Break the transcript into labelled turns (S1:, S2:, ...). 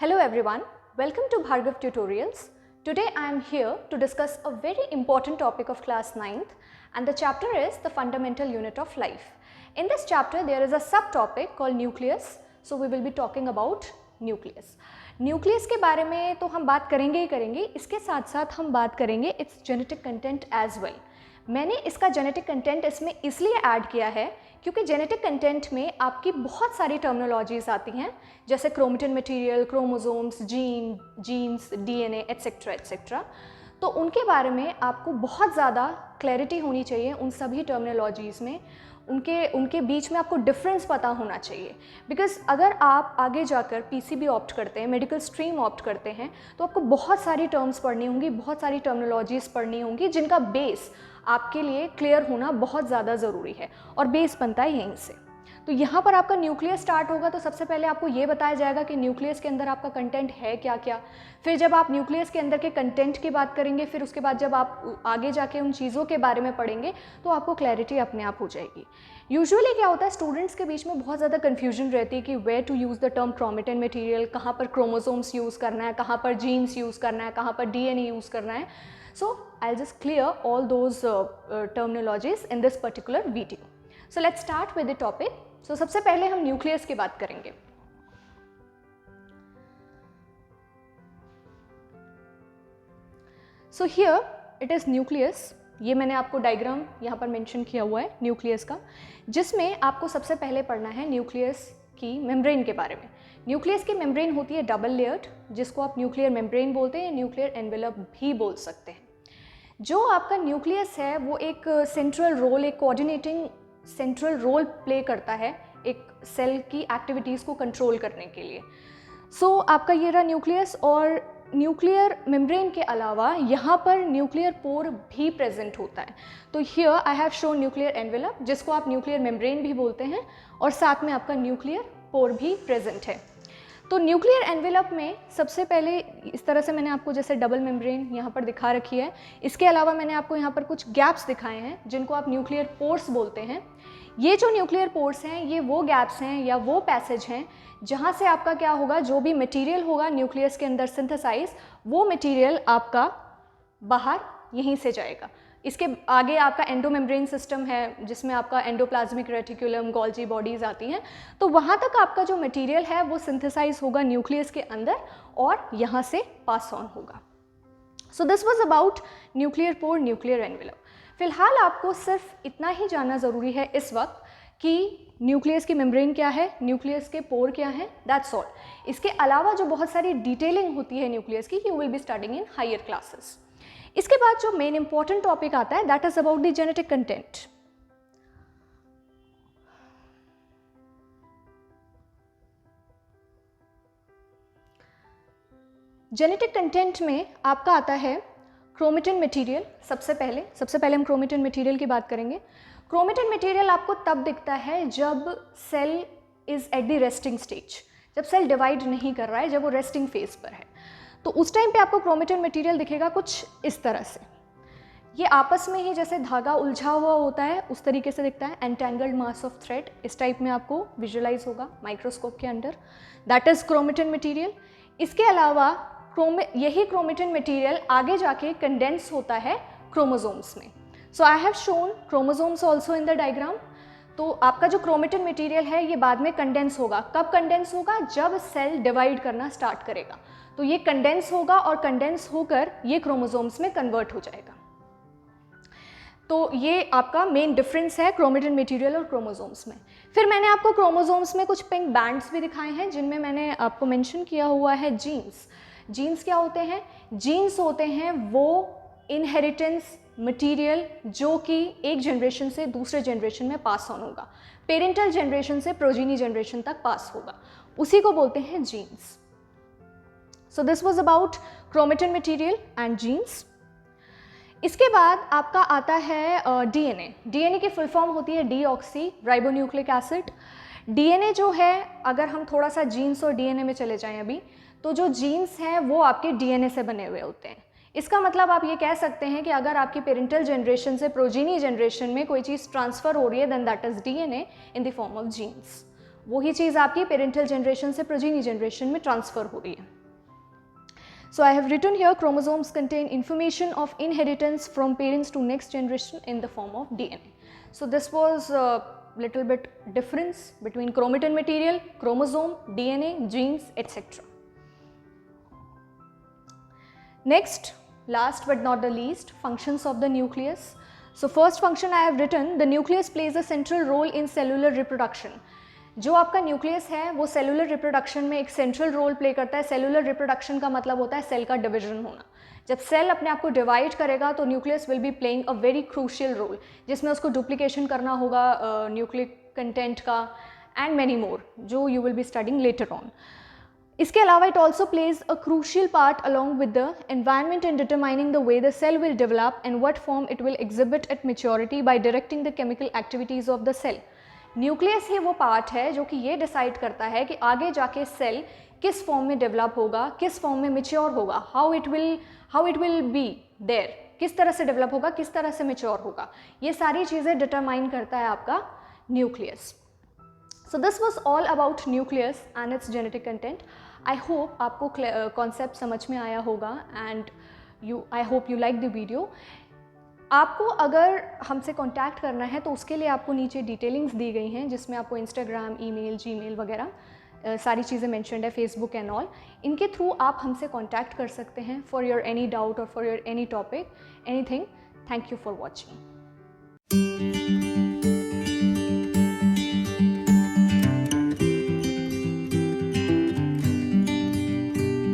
S1: Hello everyone, welcome to Bhargav Tutorials. Today I am here to discuss a very important topic of class 9th and the chapter is the fundamental unit of life. In this chapter there is a subtopic called nucleus, so we will be talking about nucleus. Nucleus के बारे में तो हम बात करेंगे ही करेंगे, इसके साथ साथ हम बात करेंगे it's genetic content as well. मैंने इसका जेनेटिक कंटेंट इसमें इसलिए ऐड किया है क्योंकि जेनेटिक कंटेंट में आपकी बहुत सारी टर्मिनोलॉजीज आती हैं, जैसे chromatin material, chromosomes, genes, DNA et cetera et cetera. तो उनके बारे में आपको बहुत ज़्यादा क्लैरिटी होनी चाहिए उन सभी टर्मिनोलॉजीज़ में, उनके बीच में आपको डिफरेंस पता होना चाहिए. बिकॉज अगर आप आगे जाकर पीसीबी ऑप्ट करते हैं, मेडिकल स्ट्रीम ऑप्ट करते हैं, तो आपको बहुत सारी टर्म्स पढ़नी होंगी, बहुत सारी टर्मिनोलॉजीज़ पढ़नी होंगी जिनका बेस आपके लिए क्लियर होना बहुत ज़्यादा ज़रूरी है और बेस बनता है यहीं से. तो यहाँ पर आपका न्यूक्लियस स्टार्ट होगा तो सबसे पहले आपको ये बताया जाएगा कि न्यूक्लियस के अंदर आपका कंटेंट है क्या क्या. फिर जब आप न्यूक्लियस के अंदर के कंटेंट की बात करेंगे, फिर उसके बाद जब आप आगे जाके उन चीज़ों के बारे में पढ़ेंगे तो आपको क्लैरिटी अपने आप हो जाएगी. यूजुअली क्या होता है, स्टूडेंट्स के बीच में बहुत ज़्यादा कन्फ्यूजन रहती है कि where to use the term chromatin material, कहाँ पर क्रोमोसोम्स यूज़ करना है, कहाँ पर जीन्स यूज़ करना है, कहाँ पर डीएनए यूज़ करना है. So I'll just clear all those terminologies in this particular video. So let's start with the topic. So सबसे पहले हम न्यूक्लियस की बात करेंगे. So here it is nucleus. ये मैंने आपको डायग्राम यहाँ पर मेंशन किया हुआ है न्यूक्लियस का, जिसमें आपको सबसे पहले पढ़ना है न्यूक्लियस की मेम्ब्रेन के बारे में. न्यूक्लियस की मेम्ब्रेन होती है डबल लेयर्ड, जिसको आप न्यूक्लियर मेम्ब्रेन बोलते हैं या न्यूक्लियर एनवेलप भी बोल सकते हैं. जो आपका न्यूक्लियस है वो एक सेंट्रल रोल, एक कोऑर्डिनेटिंग सेंट्रल रोल प्ले करता है एक सेल की एक्टिविटीज़ को कंट्रोल करने के लिए. सो आपका ये रहा न्यूक्लियस. और न्यूक्लियर मेम्ब्रेन के अलावा यहाँ पर न्यूक्लियर पोर भी प्रेजेंट होता है. तो here I have shown nuclear envelope, जिसको आप न्यूक्लियर मेम्ब्रेन भी बोलते हैं, और साथ में आपका न्यूक्लियर पोर भी प्रेजेंट है. तो न्यूक्लियर एनवेलप में सबसे पहले इस तरह से मैंने आपको जैसे डबल मेम्ब्रेन यहाँ पर दिखा रखी है. इसके अलावा मैंने आपको यहाँ पर कुछ गैप्स दिखाए हैं जिनको आप न्यूक्लियर पोर्स बोलते हैं. ये जो न्यूक्लियर पोर्स हैं ये वो गैप्स हैं या वो पैसेज हैं जहाँ से आपका क्या होगा, जो भी मटेरियल होगा न्यूक्लियस के अंदर सिंथेसाइज, वो मटेरियल आपका बाहर यहीं से जाएगा. इसके आगे आपका एंडोमेम्ब्रेन सिस्टम है जिसमें आपका एंडोप्लाज्मिक रेटिकुलम, गोल्जी बॉडीज़ आती हैं. तो वहाँ तक आपका जो मटेरियल है वो सिंथेसाइज होगा न्यूक्लियस के अंदर और यहाँ से पास ऑन होगा. So this was about nuclear pore, nuclear envelope. फिलहाल आपको सिर्फ इतना ही जानना ज़रूरी है इस वक्त कि न्यूक्लियस की मेम्ब्रेन क्या है, न्यूक्लियस के पोर क्या हैं, दैट्स ऑल. इसके अलावा जो बहुत सारी डिटेलिंग होती है न्यूक्लियस की, you will be studying in higher classes. इसके बाद जो मेन इंपॉर्टेंट टॉपिक आता है that is about the genetic content. Genetic content में आपका आता है क्रोमेटिन मटेरियल. सबसे पहले हम क्रोमेटिन मटेरियल की बात करेंगे. क्रोमेटिन मटेरियल आपको तब दिखता है जब cell is at the resting stage, जब सेल डिवाइड नहीं कर रहा है, जब वो रेस्टिंग फेज पर है. तो उस टाइम पे आपको क्रोमेटिन मटेरियल दिखेगा कुछ इस तरह से. ये आपस में ही जैसे धागा उलझा हुआ होता है उस तरीके से दिखता है, एंटेंगल्ड मास ऑफ थ्रेड, इस टाइप में आपको विजुअलाइज होगा माइक्रोस्कोप के under. That is chromatin material. इसके अलावा यही क्रोमेटिन मटेरियल आगे जाके कंडेंस होता है क्रोमोसोम्स में. So I have shown chromosomes also in the diagram. तो आपका जो क्रोमेटिन मटेरियल है ये बाद में कंडेंस होगा. कब कंडेंस होगा? जब सेल डिवाइड करना स्टार्ट करेगा. तो ये कंडेंस होगा और कंडेंस होकर ये क्रोमोसोम्स में कन्वर्ट हो जाएगा. तो ये आपका मेन डिफरेंस है क्रोमेटिन मटेरियल और क्रोमोसोम्स में. फिर मैंने आपको क्रोमोसोम्स में कुछ पिंक बैंड्स भी दिखाए हैं जिनमें मैंने आपको मेंशन किया हुआ है जीन्स. जीन्स क्या होते हैं? जीन्स होते हैं वो इनहेरिटेंस मटेरियल जो कि एक जनरेशन से दूसरे जनरेशन में पास ऑन होगा, पेरेंटल जनरेशन से प्रोजीनी जनरेशन तक पास होगा, उसी को बोलते हैं jeans. So this was about chromatin material and genes. इसके बाद आपका आता है डीएनए. डीएनए की फुल फॉर्म होती है डीऑक्सी राइबोन्यूक्लिक एसिड. डीएनए जो है, अगर हम थोड़ा सा जीन्स और डीएनए में चले जाएं अभी, तो जो जीन्स हैं वो आपके डीएनए से बने हुए होते हैं. इसका मतलब आप ये कह सकते हैं कि अगर आपकी पेरेंटल जनरेशन से प्रोजीनी जनरेशन में कोई चीज़ ट्रांसफ़र हो रही है then that is DNA in the form of genes. वही चीज़ आपकी पेरेंटल जनरेशन से प्रोजीनी जनरेशन में ट्रांसफ़र हो रही है. So I have written here chromosomes contain information of inheritance from parents to next generation in the form of DNA. So this was a little bit difference between chromatin material, chromosome, DNA, genes, etc. Next, last but not the least, functions of the nucleus. So first function I have written, the nucleus plays a central role in cellular reproduction. जो आपका nucleus है वो cellular reproduction में एक central role play करता है. Cellular reproduction का मतलब होता है सेल का डिवीजन होना. जब सेल अपने आप को डिवाइड करेगा तो nucleus will be playing a very crucial role, जिसमें उसको डुप्लीकेशन करना होगा न्यूक्लिक कंटेंट का एंड मैनी मोर, जो you will be studying later on. इसके अलावा it also plays a crucial part along with the environment in determining the way the cell will develop and what form it will exhibit at maturity by directing the chemical activities of the cell. Nucleus ही वो part है जो कि ये decide करता है कि आगे जाके सेल किस फॉर्म में डेवलप होगा, किस फॉर्म में मेच्योर होगा, how it will be there, किस तरह से डेवलप होगा, किस तरह से मेच्योर होगा. ये सारी चीज़ें डिटरमाइन करता है आपका nucleus. So this was all about nucleus and it's genetic content. I hope आपको कॉन्सेप्ट समझ में आया होगा and I hope you like the video. आपको अगर हमसे कांटेक्ट करना है तो उसके लिए आपको नीचे डिटेलिंग्स दी गई हैं, जिसमें आपको इंस्टाग्राम, ईमेल, जीमेल वगैरह सारी चीज़ें मेंशन्ड है, फेसबुक एंड ऑल. इनके थ्रू आप हमसे कांटेक्ट कर सकते हैं फॉर योर एनी डाउट और for your any topic, anything. Thank you for watching.